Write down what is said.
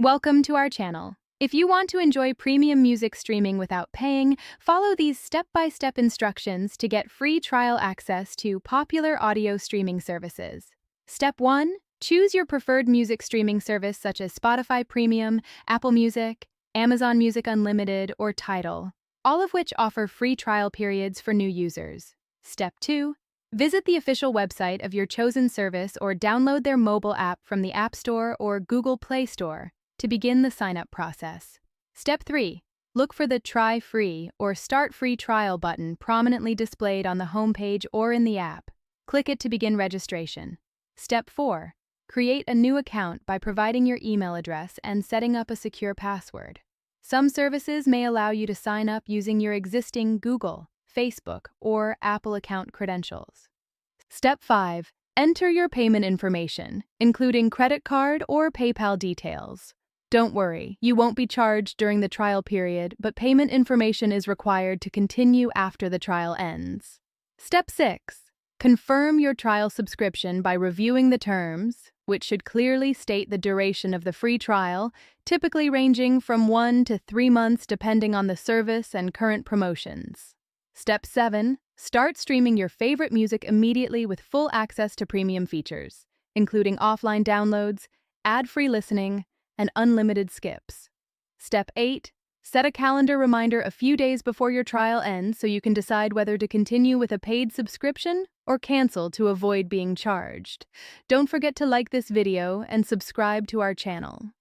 Welcome to our channel. If you want to enjoy premium music streaming without paying, follow these step-by-step instructions to get free trial access to popular audio streaming services. Step 1. Choose your preferred music streaming service such as Spotify Premium, Apple Music, Amazon Music Unlimited, or Tidal, all of which offer free trial periods for new users. Step 2. Visit the official website of your chosen service or download their mobile app from the App Store or Google Play Store to begin the sign-up process. Step 3. Look for the Try Free or Start Free Trial button prominently displayed on the homepage or in the app. Click it to begin registration. Step 4. Create a new account by providing your email address and setting up a secure password. Some services may allow you to sign up using your existing Google, Facebook, or Apple account credentials. Step 5. Enter your payment information, including credit card or PayPal details. Don't worry, you won't be charged during the trial period, but payment information is required to continue after the trial ends. Step 6. Confirm your trial subscription by reviewing the terms, which should clearly state the duration of the free trial, typically ranging from 1 to 3 months depending on the service and current promotions. Step 7. Start streaming your favorite music immediately with full access to premium features, including offline downloads, ad-free listening, and unlimited skips. Step 8. Set a calendar reminder a few days before your trial ends so you can decide whether to continue with a paid subscription or cancel to avoid being charged. Don't forget to like this video and subscribe to our channel.